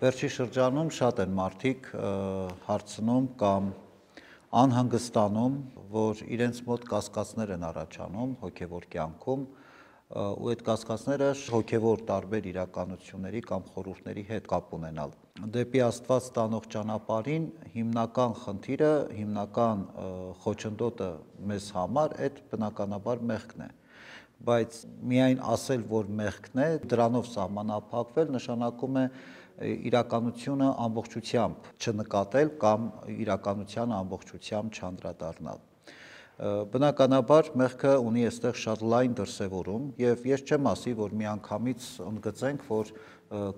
Վերջի շրջանում շատ են մարդիկ հարցնում կամ անհանգստանում, որ իրենց մոտ կասկածներ են առաջանում հոգևոր կյանքում ու այդ կասկածները հոգևոր տարբեր իրականությունների կամ խորհուրդների հետ կապ ունենալ։ Դեպի Աստված տանող ճանապարհին հիմնական խնդիրը, հիմնական խոչընդոտը մեզ համար այդ բնականաբար մեղքն է։ Բայց միայն ասել, որ մեղքն է, դրանով սահմանափակվել նշանակում է իրականությունը ամբողջությամբ չնկատել կամ իրականության ամբողջությամբ չանդրադառնալ։ Բնականաբար մեղքը ունի այստեղ շատ լայն դրսևորում եւ ես չեմ ասի, որ միանգամից ընդգծենք, որ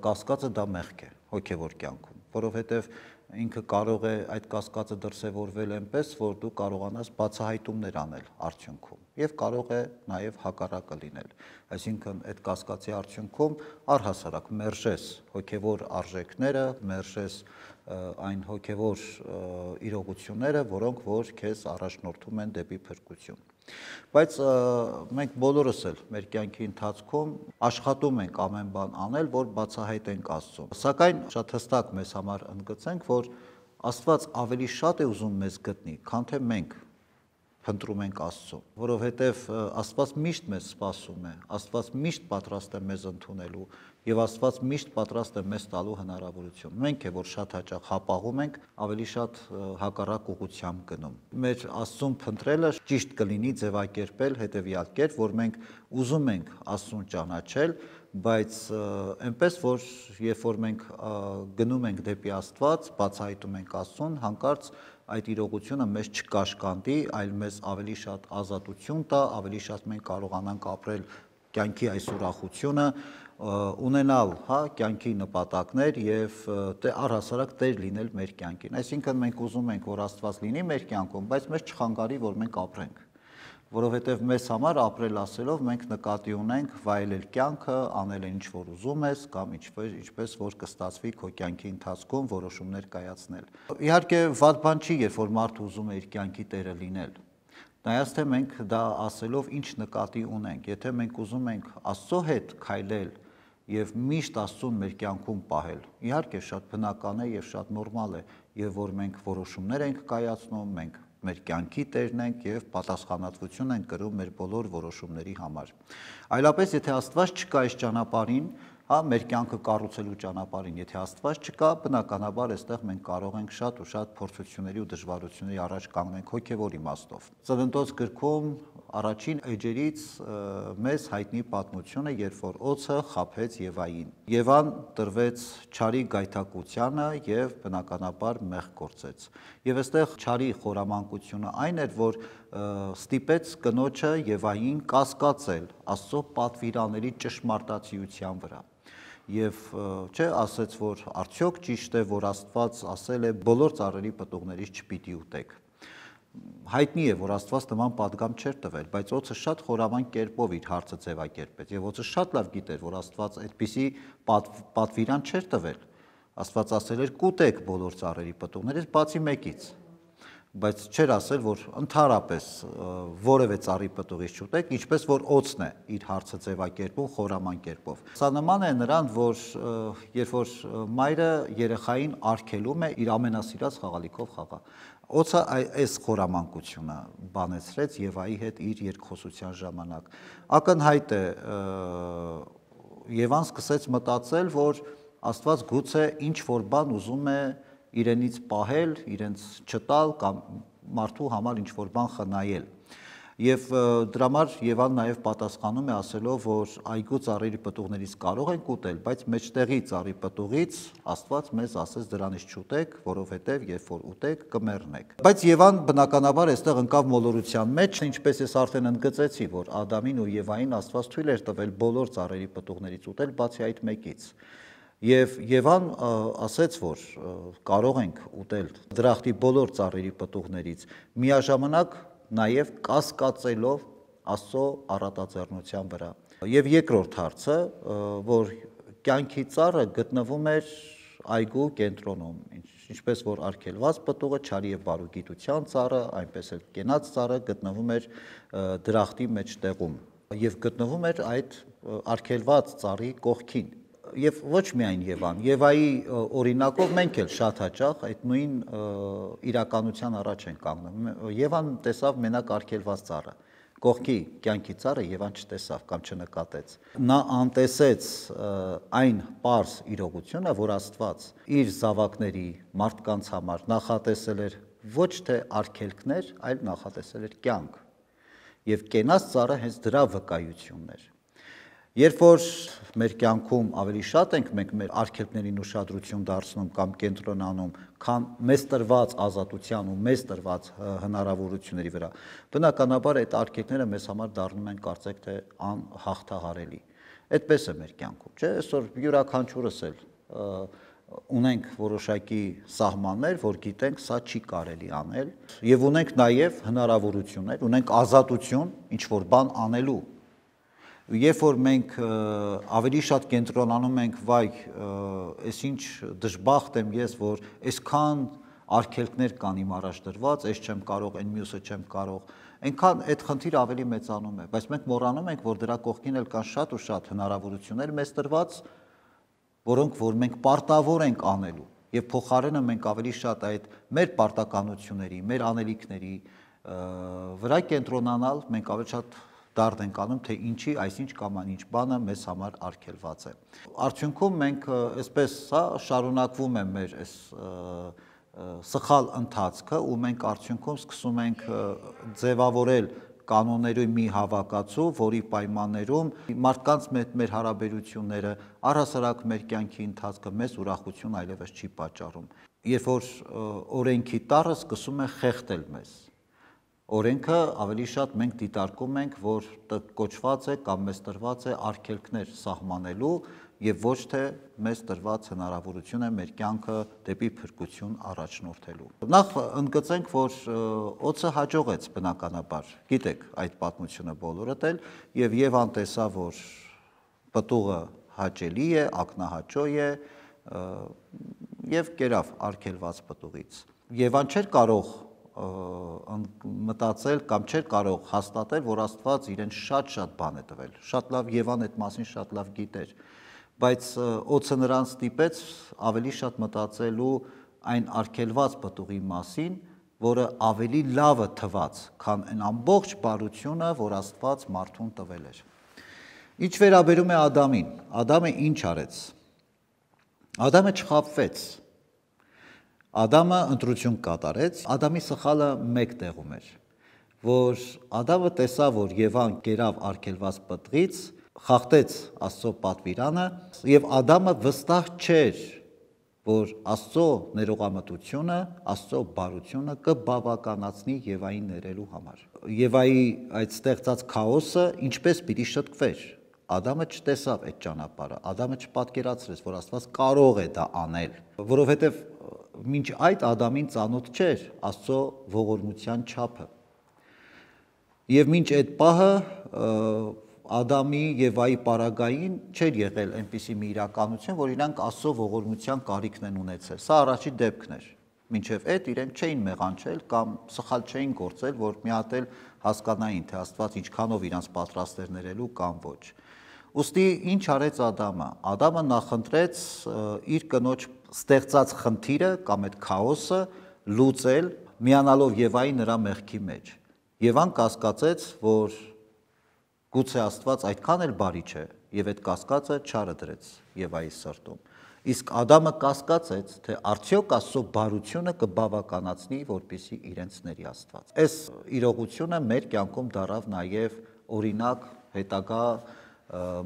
կասկածը դա մեղք է հոգեվոր կյանքում, որովհետեւ ինքը կարող է այդ կասկածը դրսևորվել այնպես, որ դու կարողանաս բացահայտումներ անել արդյունքում եւ կարող է նաեւ հակառակը լինել, այսինքն այդ կասկածի արդյունքում առհասարակ մերժես հոգեվոր արժեքները, մերժես այն հոգեվոր իրողությունները, որոնք որ քեզ առաջնորդում են դեպի փրկություն։ Բայց մենք բոլորս էլ մեր կյանքի ընթացքում աշխատում ենք ամեն բան անել, որ բացահայտենք Աստծուն։ Սակայն շատ հստակ մեզ համար ընդգծենք, որ Աստված ավելի շատ է ուզում մեզ գտնի, քան թե մենք փնտրում ենք Աստծուն, որովհետև Աստված միշտ մեզ սպասում է, Աստված միշտ պատրաստ է մեզ ընդունելու եւ Աստված միշտ պատրաստ է մեզ տալու հնարավորություն։ Մենք է որ շատ հաճախ հապաղում ենք, ավելի շատ հակառակ ուղղությամբ գնում։ Մեր Աստծուն փնտրելը ճիշտ կլինի ձևակերպել հետեւյալ կերպ, որ մենք ուզում ենք Աստծուն ճանաչել, բայց այնպես որ երբ որ մենք գնում ենք դեպի Աստված, բացահայտում ենք Աստծուն, հանկարծ այդ իրողությունը մեզ չկաշկանդի, այլ մեզ ավելի շատ ազատություն տա, ավելի շատ մենք կարողանանք ապրել կյանքի այս ուրախությունը, ունենալ, կյանքի նպատակներ եւ առհասարակ տեր լինել մեր կյանքին։ Այսինքն մենք ուզում ենք, որ Աստված լինի մեր կյանքում, բայց մեզ չխանգարի, որ մենք ապրենք, որովհետև մեզ համար ապրել ասելով մենք նկատի ունենք վայելել կյանքը, անել ինչ որ ուզում ես կամ ինչպես որ կստացվի քո կյանքի ընթացքում որոշումներ կայացնել։ Իհարկե վատ բան չի, երբ որ մարդը ուզում է իր կյանքի տերը լինել։ Նայած թե մենք դա ասելով ինչ նկատի ունենք, եթե մենք ուզում ենք Աստծո հետ քայլել եւ միշտ Աստծուն մեր կյանքում պահել, իհարկե շատ բնական է եւ շատ նորմալ է, եւ որ մենք որոշումներ ենք կայացնում, մենք մեր կյանքի տերն ենք եւ պատասխանատվություն ենք կրում մեր բոլոր որոշումների համար։ Այլապես եթե Աստված չկա այս ճանապարհին, մեր կյանքը կառուցելու ճանապարհին, եթե Աստված չկա, բնականաբար այստեղ մենք կարող ենք շատ ու շատ փորձությունների ու դժվարությունների առաջ կանգնենք հոգեվոր իմաստով։ Ծննդոց գրքում առաջին էջերից մեզ հայտնի պատմությունը, երբ որ օձը խաբեց Եվային։ Եվան տրվեց չարի գայթակղությանը եւ բնականաբար մեղք գործեց։ Եվ այստեղ չարի խորամանկությունը այն էր, որ ստիպեց կնոջը Եվային կասկածել Աստծո պատվիրանների ճշմարտացիության վրա։ Եվ չէ ասեց, որ արդյոք ճիշտ է, որ Աստված ասել է բոլոր ծառերի պտուղներից չպիտի ուտեք։ Հայտնի է, որ Աստված նման պատգամ չէր տվել, բայց օձը շատ խորամանկ կերպով իր հարցը ձևակերպեց եւ օձը շատ լավ գիտեր, որ Աստված այդպիսի պատվիրան չէր տվել։ Աստված ասել էր կուտեք բոլոր ծառերի պտուղներից բացի մեկից, բայց չէր ասել, որ ընդհանրապես որևէ ծառի պտուղից չուտեք, ինչպես որ օձն է իր հարցը ձևակերպում խորամանկ կերպով։ Սա նման է նրան, որ երբ որ մայրը երեխային արգելում է իր ամենասիրած խաղալիքով խաղա։ Օձը այս խորամանկությունը բանեցրեց Եվայի հետ իր երկխոսության ժամանակ։ Ակնհայտ է Եվան սկսեց մտածել, որ Աստված գուցե ինչ որ բան ուզում է իրենից պահել, իրենց չտալ կամ մարդու համար ինչ որ բան խնայել։ Եվ դրա համար Եվան նաև պատասխանում է ասելով, որ այգու ծառերի պտուղներից կարող ենք ուտել, բայց մեջտեղի ծառի պտուղից Աստված մեզ ասեց դրանից չուտեք, որովհետև երբ որ ուտեք կմեռնեք։ Բայց Եվան բնականաբար այստեղ ընկավ մոլորության մեջ, ինչպես ես արդեն ընդգծեցի, որ Ադամին ու Եվային Աստված թույլ էր տվել բոլոր ծառերի պտուղներից ուտել, բացի այդ մեկից։ Եվ Եվան ասեց, որ կարող ենք ուտել դրախտի բոլոր ծառերի պտուղներից, միաժամանակ նաև կասկածելով Աստծո առատաձեռնության վրա։ Եվ երկրորդ հարցը, որ կյանքի ծառը գտնվում էր այգու կենտրոնում, ինչպես որ արգելված պտուղը, չարի եւ բարու գիտության ծառը, այնպես էլ կենաց ծառը գտնվում էր դրախտի մեջտեղում եւ գտնվում էր այդ արգելված ծառի կողքին։ եւ ոչ միայն Եվան, Եվայի օրինակով մենք էլ շատ հաճախ այդ նույն իրականության առաջ ենք կանգնում։ Եվան տեսավ մենակ արգելված ծառը, կողքի կյանքի ծառը Եվան չտեսավ կամ չնկատեց։ Նա անտեսեց այն պարզ իրողությունը, որ Աստված իր զավակների մարդկանց համար նախատեսել էր ոչ թե արգելքներ, այլ նախատեսել էր կյանք։ Եվ կենաց ծառը հենց դրա վկայությունն էր։ Երբ որ մեր կյանքում ավելի շատ ենք մենք մեր արգելքներին ուշադրություն դարձնում կամ կենտրոնանում, քան մեզ տրված ազատության ու մեզ տրված հնարավորությունների վրա, բնականաբար այդ արգելքները մեզ համար դառնում են կարծեք թե անհաղթահարելի։ Այդպես է մեր կյանքում, չէ՞, այսօր յուրաքանչյուրս էլ ունենք որոշակի սահմաններ, որ գիտենք սա չի կարելի անել, եւ ունենք նաեւ հնարավորություններ, ունենք ազատություն ինչ որ բան անելու։ Երբ որ մենք ավելի շատ կենտրոնանում ենք, վայ, այս ինչ դժբախտ եմ ես, որ այսքան արգելքներ կան իմ առաջ դրված, այս չեմ կարող, այն մյուսը չեմ կարող, այնքան այդ խնդիրը ավելի մեծանում է, բայց մենք մոռանում ենք, որ դրա կողքին էլ կան շատ ու շատ հնարավորություններ մեզ տրված, որոնք որ մենք պարտավոր ենք անելու, եւ փոխարենը մենք ավելի շատ այդ մեր պարտականությունների, մեր անելիքների վրա կենտրոնանալ, մենք ավելի շատ դարձ ենք անում, թե ինչի այսինչ կամ այնինչ բանը մեզ համար արգելված է։ Արդյունքում մենք այսպես սա շարունակվում է մեր այս սխալ ընթացքը ու մենք արդյունքում սկսում ենք ձևավորել կանոնների մի հավաքածու, որի պայմաններում մարդկանց մեր հարաբերությունները, առհասարակ մեր կյանքի ընթացքը մեզ ուրախություն այլևս չի պատճառում։ Երբ որ օրենքի տառը սկսում է խեղդել մեզ, օրենքը ավելի շատ մենք դիտարկում ենք, որ կոչված է կամ մեզ տրված է արգելքներ սահմանելու եւ ոչ թե մեզ տրված հնարավորություն է մեր կյանքը դեպի փրկություն առաջնորդելու։ Նախ ընդգծենք, որ օձը հաջողեց բնականաբար, գիտեք այդ պատմությունը բոլորդ էլ, եւ Եվան տեսա, որ պտուղը հաճելի է, ակնահաճո է եւ կերավ արգելված պտուղից։ Եվան չէր կարող մտածել կամ չէր կարող հաստատել, որ Աստված իրեն շատ բան է տվել, շատ լավ Եվան այդ մասին շատ լավ գիտեր, բայց օձը նրան ստիպեց ավելի շատ մտածելու այն արգելված պտուղի մասին, որը ավելի լավը թված, քան այն ամբողջ բարությունը, որ Աստված մարդուն տվել էր։ Ինչ վերաբերում է Ադամին, Ադամը ինչ արեց։ Ադամը չխաբվեց։ Ադամը ընտրություն կատարեց, Ադամի սխալը մեկ տեղում էր, որ Ադամը տեսավ, որ Եվան կերավ արգելված պտղից, խախտեց Աստծո պատվիրանը, եւ Ադամը վստահ չէր, որ Աստծո ներողամտությունը, Աստծո բարությունը կբավականացնի Եվային ներելու համար։ Եվայի այդ ստեղծած քաոսը ինչպես պիտի շտկվեր։ Ադամը չտեսավ այդ ճանապարհը, Ադամը չպատկերացրեց, որ Աստված կարող է դա անել, որովհետեւ մինչ այդ Ադամին ծանոթ չէր Աստծո ողորմության չափը։ Եվ մինչ այդ պահը Ադամի եւ Եվայի պարագային չէր եղել այնպիսի մի իրականություն, որ իրանք Աստծո ողորմության կարիքն են ունեցել։ Սա առաջի դեպքն էր։ Մինչև այդ իրենք չէին մեղանչել կամ սխալ չէին գործել, որ մի հատ էլ հասկանային, թե Աստված ինչքանով իրանց պատրաստ էր ներելու կամ ոչ։ Ուստի ինչ արեց Ադամը։ Ադամը նախընտրեց իր կնոջ ստեղծած խնդիրը կամ այդ քաոսը լուծել, միանալով Եվայի նրա մեղքի մեջ։ Եվան կասկածեց, որ գուցե Աստված այդքան էլ բարի չէ, եւ այդ կասկածը չարը դրեց Եվայի սրտում։ Իսկ Ադամը կասկածեց, թե արդյոք Աստծո բարությունը կբավականացնի, որպեսզի իրենց ների Աստված։ Այս իրողությունը մեր կյանքում դարավ նաեւ օրինակ հետագա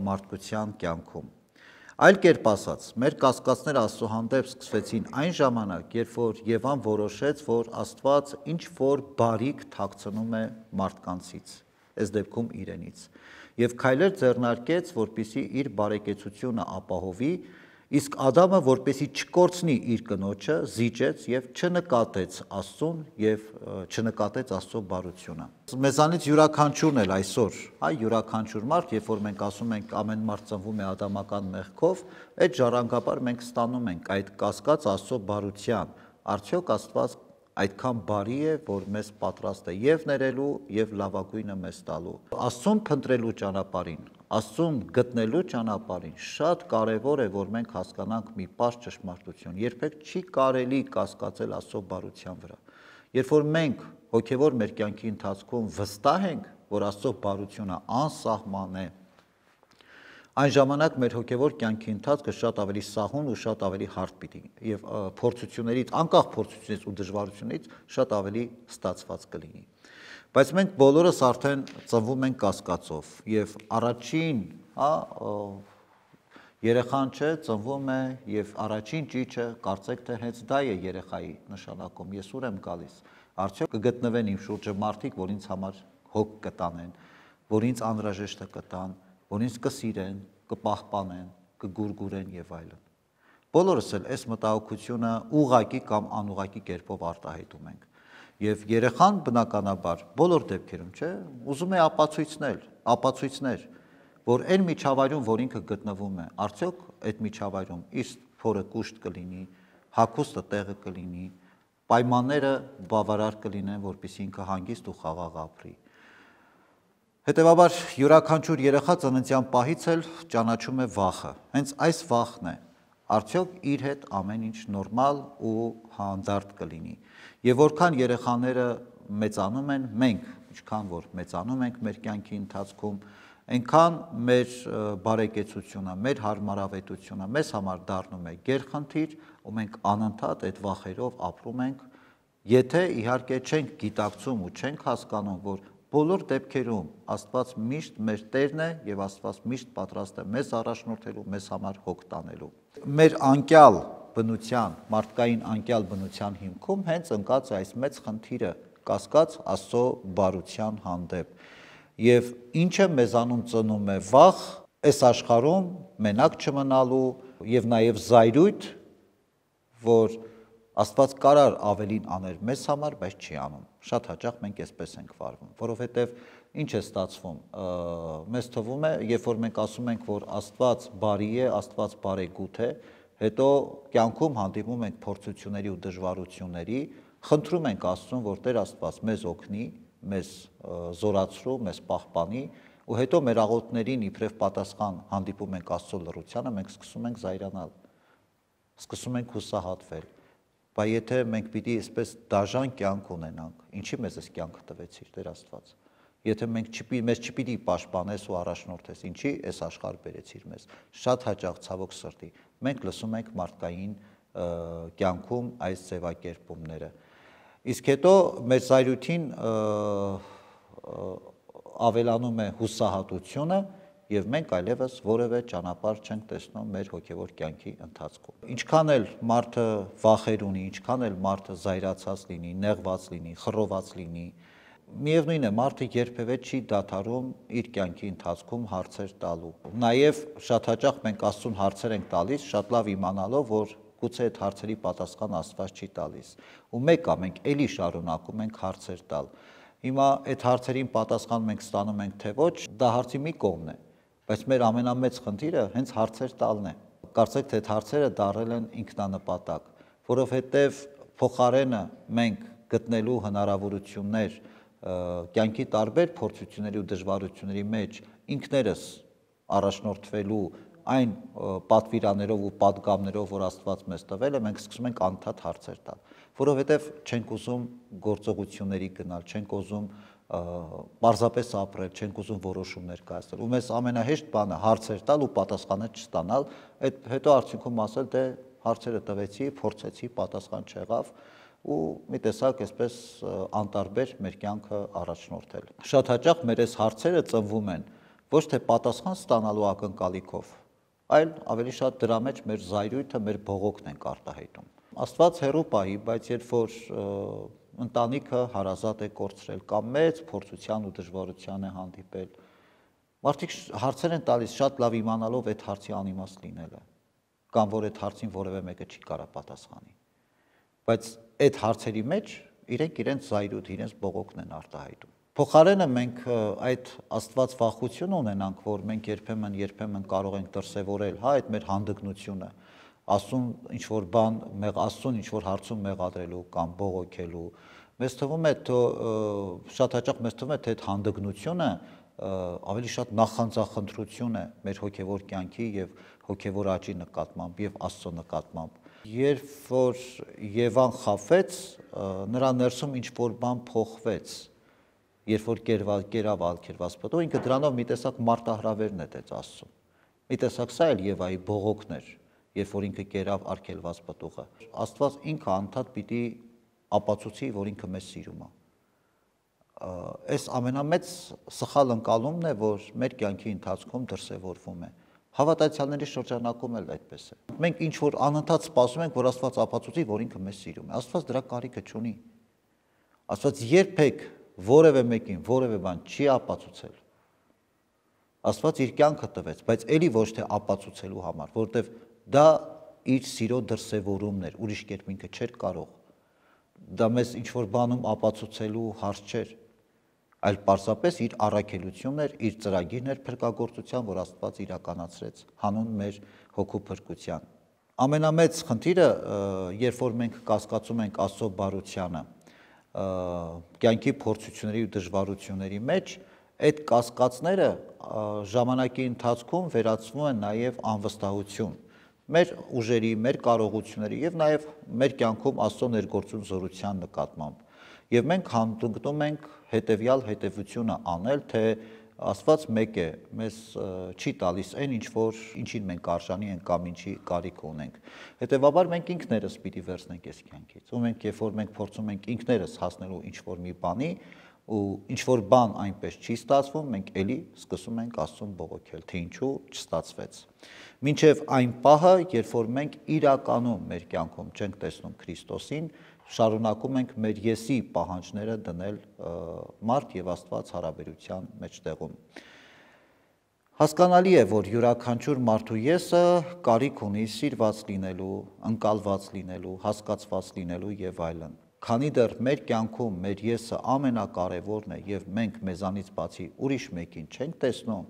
մարդկության կյանքում։ Այլ կերպ ասած, մեր կասկածները Աստծո հանդեպ սկսվեցին այն ժամանակ, երբ որ Եվան որոշեց, որ Աստված ինչ որ բարիք թաքցնում է մարդկանցից, այս դեպքում իրենից, եւ քայլեր ձեռնարկեց, որպեսզի իր բարեկեցությունը ապահովի, իսկ Ադամը, որպեսզի չկորցնի իր կնոջը, զիջեց եւ չնկատեց Աստծուն եւ չնկատեց Աստծո բարությունը։ Մեզանից յուրաքանչյուրն էլ այսօր, յուրաքանչյուր մարդ, երբ որ մենք ասում ենք ամեն մարդ ծնվում է ադամական մեղքով, այդ ժառանգաբար մենք ստանում ենք այդ կասկած Աստծո բարության։ Արդյոք Աստված այդքան բարի է, որ մեզ պատրաստ է եւ ներելու եւ լավագույնը մեզ տալու։ Աստծուն փնտրելու ճանապարհին, Աստծուն գտնելու ճանապարհին շատ կարեւոր է, որ մենք հասկանանք մի պարզ ճշմարտություն։ Երբեք չի կարելի կասկածել Աստծո բարության վրա։ Երբ որ մենք հոգեվոր մեր կյանքի ընթացքում վստահ ենք, որ Աստծո բարությունը անսահման է, այն ժամանակ մեր հոգևոր կյանքի ընթացքը շատ ավելի սահուն ու շատ ավելի հարթ պիտի եւ փորձություններից, անկախ փորձությունից ու դժվարությունից շատ ավելի ստացված կլինի։ Բայց մենք բոլորս արդեն ծնվում ենք կասկածով եւ առաջին, երեխան չէ, ծնվում է եւ առաջին ճիճը կարծեք թե հենց դա է երեխայի նշանակում։ Ես ուր եմ գալիս։ Արդյոք կգտնվեն իմ շուրջը մարդիկ, որ ինձ համար հոգ կտանեն, որ ինձ անհրաժեշտը կտան, որ ինձ կսիրեն, կպահպանեն, կգուրգուրեն եւ այլն։ Բոլորս էլ այս մտահոգությունը ուղղակի կամ անուղղակի կերպով արտահայտում ենք։ Եվ երեխան բնականաբար բոլոր դեպքերում, չէ, ուզում է ապացույցներ, որ այն միջավայրում, որ ինքը գտնվում է, արդյոք այդ միջավայրում իր փորը կուշտ կլինի, հագուստը տեղը կլինի, պայմանները բավարար կլինեն, որպեսզի ինքը հանգիստ ու խաղաղ ապրի։ Հետևաբար յուրաքանչյուր երեխա ծննդյան պահից էլ ճանաչում է վախը, հենց այս վախն է, արդյոք իր հետ ամեն ինչ նորմալ ու հանդարտ կլինի։ Եվ որքան երեխաները մեծանում են, մենք ինչքան որ մեծանում ենք մեր կյանքի ընթացքում, այնքան մեր բարեկեցությունը, մեր հարմարավետությունը մեզ համար դառնում է գերխնդիր ու մենք անընդհատ այդ վախերով ապրում ենք, եթե իհարկե չենք գիտակցում ու չենք հասկանում, որ բոլոր դեպքերում Աստված միշտ մեր Տերն է եւ Աստված միշտ պատրաստ է մեզ առաջնորդելու, մեզ համար հոգ տանելու։ Մեր անկյալ բնության, մարդկային անկյալ բնության հիմքում հենց ընկած է այս մեծ խնդիրը կասկած Աստծո բարության հանդեպ։ Եվ ինչը մեզանում ծնում է վախ, այս աշխարհում մենակ չմնալու եւ նաեւ զայրույթ, որ Աստված կարար ավելին աներ մեզ համար, բայց չի անում։ Շատ հաճախ մենք այսպես ենք վարվում, որովհետև ինչ է ստացվում։ Մեզ թվում է, երբ որ մենք ասում ենք, որ Աստված բարի է, Աստված բարեգութ է, հետո կյանքում հանդիպում ենք փորձությունների ու դժվարությունների, խնդրում ենք Աստծուն, որ Տեր Աստված մեզ օգնի, մեզ զորացրու, մեզ պահպանի, ու հետո մեր աղոթքներին իբրև պատասխան հանդիպում ենք Աստծո լռությանը, մենք սկսում ենք զայրանալ, սկսում ենք հուսահատվել։ Բայց եթե մենք պիտի այսպես դաժան կյանք ունենանք, ինչի մեզ այս կյանքը տվեցիր, Տեր Աստված։ Եթե մեզ չպիտի պաշտպանես ու առաջնորդես, ինչի այս աշխարհ բերեցիր մեզ։ Շատ հաճախ ցավոք սրտի մենք լսում ենք մարդկային կյանքում այս ձևակերպումները։ Իսկ հետո մեր զայրույթին ավելանում է հուսահատությունը եւ մենք այլևս որևէ ճանապարհ չենք տեսնում մեր հոգեվոր կյանքի ընթացքում։ Ինչքան էլ մարդը վախեր ունի, ինչքան էլ մարդը զայրացած լինի, նեղված լինի, խռոված լինի, միևնույն է, մարդը երբևէ չի դադարում իր կյանքի ընթացքում հարցեր տալու։ Նաեւ շատ հաճախ մենք Աստծուն հարցեր ենք տալիս, շատ լավ իմանալով, որ գուցե այդ հարցերի պատասխան Աստված չի տալիս։ Ու մեկը մենք էլի շարունակում ենք հարցեր տալ։ Հիմա այդ հարցերին պատասխան մենք ստանում ենք թե ոչ, դա հարցի մի կողմն է, բայց մեր ամենամեծ խնդիրը հենց հարցեր տալն է։ Կարծեք թե այդ հարցերը դարել են ինքնանպատակ, որովհետև փոխարենը մենք գտնելու հնարավորություններ կյանքի տարբեր փորձությունների ու դժվարությունների մեջ ինքներս առաջնորդվելու այն պատվիրաններով ու պատգամներով, որ Աստված մեզ տվել է, մենք սկսում ենք անընդհատ հարցեր տալ, որովհետև չենք ուզում գործողությունների գնալ, չենք ուզում պարզապես ապրել, չենք ուզում որոշումներ կայացնել։ Ու մեզ ամենահեշտ բանը հարցեր տալ ու պատասխանը չստանալ, հետո արդյունքում ասել, դե հարցերը տվեցի, փորձեցի, պատասխան չեղավ ու մի տեսակ այսպես անտարբեր մեր կյանքը առաջնորդել։ Շատ հաճախ մեր այս հարցերը ծնվում են ոչ թե պատասխան ստանալու ակնկալիքով, այլ ավելի շատ դրա մեջ մեր զայրույթը, մեր բողոքն ենք արտահայտում։ Աստված հեռու պահի, բայց երբ որ ընտանիքը հարազատ է կորցրել կամ մեծ փորձության ու դժվարության է հանդիպել, մարդիկ հարցեր են տալիս շատ լավ իմանալով այդ հարցի անիմաստ լինելը, կամ որ այդ հարցին որևէ մեկը չի կարող պատասխանի։ Բայց այդ հարցերի մեջ իրենց զայրույթ, իրենց բողոքն են արտահայտում։ Փոխարենը մենք այդ Աստված վախությունը ունենանք, որ մենք երբեմն կարող ենք դրսևորել, հա, այդ մեր հանդգնությունը, Աստծուն ինչ-որ բան, Աստծուն ինչ-որ հարցում մեղադրելու կամ բողոքելու։ Մեզ թվում է, շատ հաճախ մեզ թվում է, թե այդ հանդգնությունը ավելի շատ նախանձախնդրություն է մեր հոգևոր կյանքի եւ հոգևոր աճի նկատմամբ եւ Աստծո նկատմամբ։ Երբ որ Եվան խաբվեց, նրա ներսում ինչ-որ բան փոխվեց, երբ որ կերավ ալքերված պտուղ, ինքը դրանով մի տեսակ մարտահրավեր նետեց Աստծուն։ Մի տեսակ սա էլ Եվայի բողոքն էր, երբ որ ինքը կերավ արգելված պտուղը։ Աստված ինքը անդադ պիտի ապացուցի, որ ինքը մեզ սիրում է։ Այս ամենամեծ սխալ ընկալումն է, որ մեր կյանքի ընթացքում դրսևորվում է։ Հավատացյալների շրջանակում էլ այդպես է։ Մենք ինչ որ անընդհատ սպասում ենք, որ Աստված ապացուցի, որ ինքը մեզ սիրում է։ Աստված դրա կարիքը չունի։ Աստված երբեք որևէ մեկին որևէ բան չի ապացուցել։ Աստված իր կյանքը տվեց, բայց էլի ոչ թե ապացուցելու համար, որովհետև դա իր սիրո դրսևորումն էր, ուրիշ կերպ ինքը չէր կարող։ Դա մեզ ինչ-որ բանում ապացուցելու հարց չէր, այլ պարզապես իր առաքելությունն էր, իր ծրագիրն էր փրկagorցության, որ Աստված իրականացրեց հանուն մեր հոգու փրկության։ Ամենամեծ խնդիրը, երբ որ մենք կասկածում ենք Աստծո բարությանը, կյանքի փորձությունների ու դժվարությունների մեջ, այդ կասկածները ժամանակի ընթացքում վերածվում են նաև անվստահություն մեր ուժերի, մեր կարողությունների եւ նաև մեր կյանքում Աստծո ներգործուն զորության նկատմամբ։ Եվ մենք հանդգնում ենք հետեւյալ հետևությունը անել, թե Աստված մեկ է, մեզ չի տալիս այն ինչին մենք արժանի ենք կամ ինչի կարիք ունենք։ Հետևաբար մենք ինքներս պիտի վերցնենք այս կյանքից։ Ու մենք երբ որ մենք փորձում ենք ինքներս հասնելու ինչ-որ մի բանի, ու ինչ-որ բան այնպես չի ստացվում, մենք էլի սկսում ենք Աստծուն բողոքել, թե ինչու չստացվեց։ Մինչև այն պահը, երբ որ մենք իրականում մեր կյանքում չենք տեսնում Քրիստոսին, շարունակում ենք մեր եսի պահանջները դնել մարդ եւ Աստված հարաբերության մեջտեղում։ Հասկանալի է, որ յուրաքանչյուր մարդու եսը կարիք ունի սիրված լինելու, ընկալված լինելու, հասկացված լինելու եւ այլն։ Քանի դեռ մեր կյանքում մեր եսը ամենակարևորն է եւ մենք մեզանից բացի ուրիշ մեկին չենք տեսնում,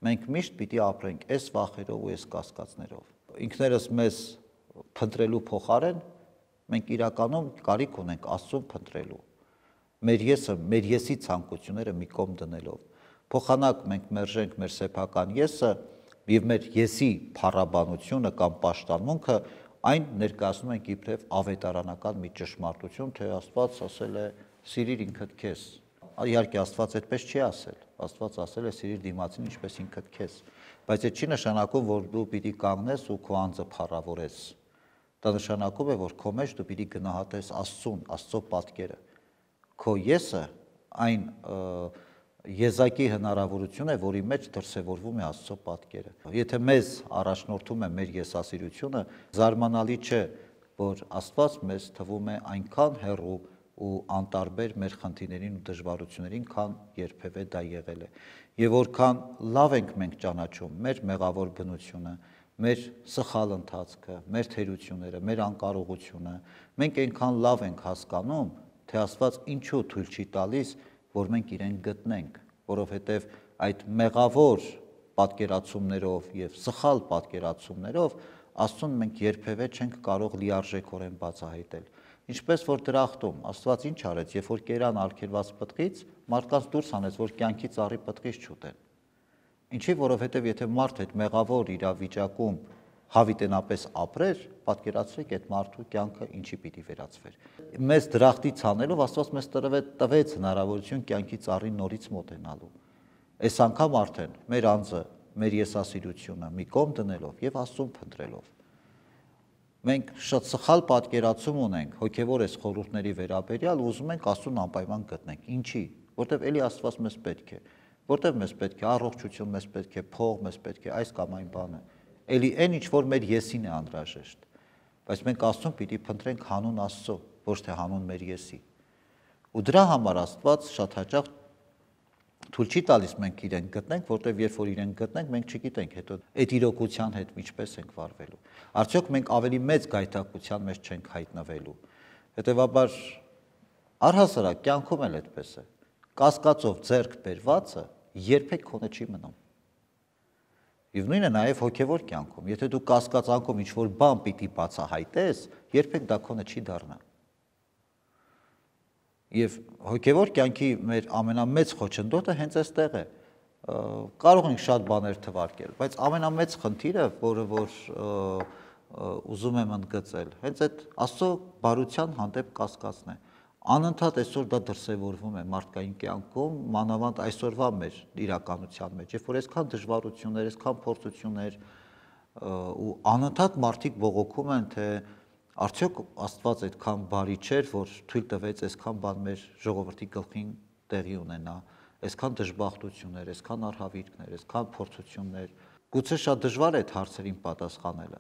մենք միշտ պիտի ապրենք այս վախերով ու այս կասկածներով։ Ինքներս մեզ փնտրելու փոխարեն մենք իրականում կարիք ունենք Աստծուն փնտրելու։ Մեր եսի ցանկությունները մի կողմ դնելով։ Փոխանակ մենք մերժենք մեր սեփական եսը եւ մեր եսի փառաբանությունը կամ պաշտամունքը այն ներկայացնում ենք իբրև ավետարանական մի ճշմարտություն, թե Աստված ասել է սիրիր ինքդ քեզ։ Իհարկե Աստված այդպես չի ասել։ Աստված ասել է սիրիր դիմացին ինչպես ինքդ քեզ։ Բայց այդ չի նշանակում, որ դու պիտի կանգնես ու քո անձը փառավորես։ Դա նշանակում է, որ քո մեջ դու պիտի գնահատես Աստծուն, Աստծո պատկերը։ Քո եսը այն եզակի հնարավորություն է, որի մեջ դրսևորվում է Աստծո պատկերը։ Եթե մեզ առաջնորդում է մեր եսասիրությունը, զարմանալի չէ, որ Աստված մեզ թվում է այնքան հեռու ու անտարբեր մեր խնդիրներին ու դժվարություններին, քան երբևէ դա եղել է։ Եվ որքան լավ ենք մենք ճանաչում մեր մեղավոր բնությունը, մեր սխալ ընթացքը, մեր թերությունները, մեր անկարողությունը, մենք այնքան լավ ենք հասկանում, թե Աստված ինչու թույլ չի տալիս, որ մենք իրեն գտնենք, որովհետև այդ մեղավոր պատկերացումներով եւ սխալ պատկերացումներով Աստծուն մենք երբևէ չենք կարող լիարժեքորեն բացահայտել։ Ինչպես որ դրախտում Աստված ինչ արեց, երբ որ կերան արգելված պտղից, մարդկանց դուրս հանեց, որ կյանքի ծառի պտղից չուտեն։ Ինչի, որովհետև եթե մարդ այդ մեղավոր իրավիճակում հավիտենապես ապրեր, պատկերացրեք այդ մարդու կյանքը ինչի պիտի վերածվեր։ Մեզ դրախտից հանելով Աստված մեզ տվեց հնարավորություն կյանքի ծառին նորից մոտենալու։ Այս անգամ արդեն մեր անձը, մեր եսասիրությունը մի կողմ դնելով եւ Աստծուն փնտրելով։ Մենք շատ սխալ պատկերացում ունենք հոգևոր այս խորհուրդների վերաբերյալ ու ուզում ենք Աստծուն անպայման գտնենք։ Ինչի? Որտեվ էլի Աստված մեզ պետք է։ Որտեվ մեզ պետք է առողջություն, մեզ պետք է փող, մեզ պետք է այս կամ այն բանը։ Էլի այն ինչ որ մեր եսին է անհրաժեշտ։ Բայց մենք Աստծուն պիտի փնտրենք հանուն Աստծո, ոչ թե հանուն մեր եսի։ Ու դրա համար Աստված շատ հաճախ թույլ չի տալիս մենք իրեն գտնենք, որտեվ երբ որ իրեն գտնենք, մենք չգիտենք հետո այդ իրոքության հետ ինչպես ենք վարվելու։ Արդյոք մենք ավելի մեծ գայթակղության մեջ չենք հայտնվելու։ Հետևաբար առհասարակ կյանքում էլ այդպես է։ Կասկածով ձեռք բերվածը երբեք քոնը չի մնում։ Եվ նույնը նաև հոգևոր կյանքում, եթե դու կասկածանքում ինչ-որ բան պիտի բացահայտես, երբեք դա քոնը չի դառնա։ Եվ հոգևոր կյանքի մեր ամենամեծ խոչընդոտը հենց այստեղ է։ Կարող ենք շատ բաներ թվարկել, բայց ամենամեծ խնդիրը, որը ուզում եմ ընդգծել, հենց այդ Աստծո բարության հանդեպ կասկածն է։ Անընդհատ այսօր դա դրսևորվում է մարդկային կյանքում, մանավանդ այսօրվա մեր իրականության մեջ, երբ որ այսքան դժվարություններ, այսքան փորձություններ ու անընդհատ մարդիկ բողոքում են, թե արդյոք Աստված այդքան բարի չէր, որ թույլ տվեց այսքան բան մեր ժողովրդի գլխին տեղի ունենա, այսքան դժբախտություններ, այսքան արհավիրքներ, այսքան փորձություններ։ Գուցե շատ դժվար է այդ հարցերին պատասխանելը,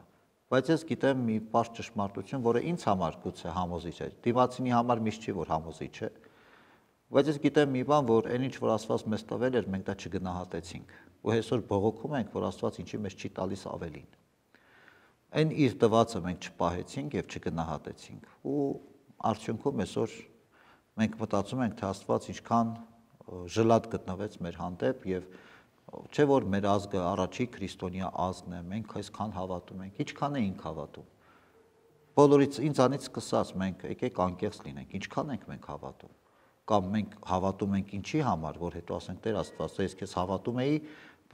բայց ես գիտեմ մի պարզ ճշմարտություն, որը ինձ համար գուցե համոզիչ է, դիմացինի համար միշտ չի, որ համոզիչ է, բայց ես գիտեմ մի բան, որ այն ինչ որ Աստված մեզ տվել էր, մենք դա չգնահատեցինք, ու այսօր բողոքում ենք, որ Աստված ինչի մեզ չի տալիս ավելին։ Այն իր տվածը մենք չպահեցինք եւ չգնահատեցինք, ու արդյունքում այսօր մենք մտածում ենք, թե Աստված ինչքան ժլատ գտնվեց մեր հանդեպ եւ չէ որ մեր ազգը առաջի քրիստոնյա ազգն է, մենք այսքան հավատում ենք, ինչքան էինք հավատում։ Բոլորից ինձանից սկսած մենք եկեք անկեղծ լինենք, ինչքան ենք մենք հավատում։ Կամ մենք հավատում ենք ինչի համար, որ հետո ասենք Տեր Աստված, ես քեզ հավատում էի,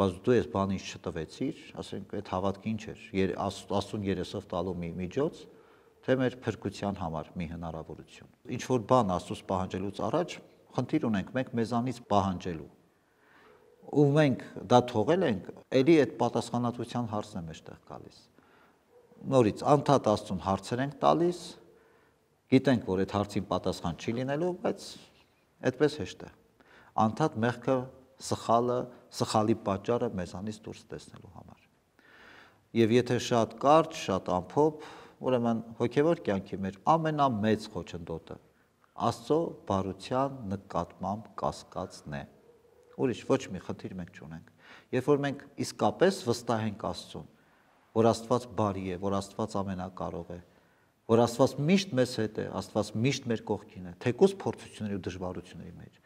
բայց դու այս բանը ինձ չտվեցիր, ասենք այդ հավատքը ինչ էր, Աստծուն երեսով տալու մի միջոց, թե մեր փրկության համար մի հնարավորություն։ Ինչ որ բան Աստծուց պահանջելուց առաջ խնդիր ունենք մենք մեզանից պահանջելու։ Ու մենք դա թողել ենք, ելի այդ պատասխանատվության հարցն է մեջտեղ գալիս։ Նորից անդադ Աստծուն հարցեր ենք տալիս, գիտենք, որ այդ հարցին պատասխան չի լինելու, բայց այդպես հեշտ է։ Անդադ մեղքը, սխալի պատճառը մեզանից դուրս տեսնելու համար։ Եվ եթե շատ կարճ, շատ ամփոփ, ուրեմն հոգևոր կյանքի մեր ամենամեծ խոչընդոտը Աստծո բարության նկատմամբ կասկածն է։ Ուրիշ ոչ մի խնդիր մենք չունենք։ Երբ որ մենք իսկապես վստահենք Աստծուն, որ Աստված բարի է, որ Աստված ամենակարող է, որ Աստված միշտ մեզ հետ է, Աստված միշտ մեր կողքին է, թեկուզ փորձությունների ու դժվարությունների մեջ։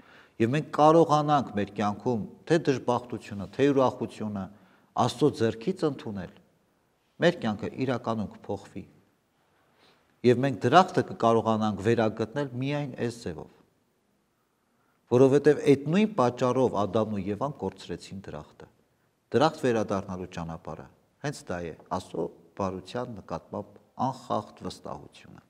Եվ մենք կարողանանք մեր կյանքում թե դժբախտությունը, թե ուրախությունը Աստծո ձեռքից ընդունել, մեր կյանքը իրականում կփոխվի։ Եվ մենք դրախտը կկարողանանք վերագտնել միայն այս ձևով, որովհետև այդ նույն պատճառով Ադամն ու Եվան կորցրեցին դրախտը։ Դրախտ վերադառնալու ճանապարհը հենց դա է Աստծո բարության նկատմամբ անխախտ վստահությունը։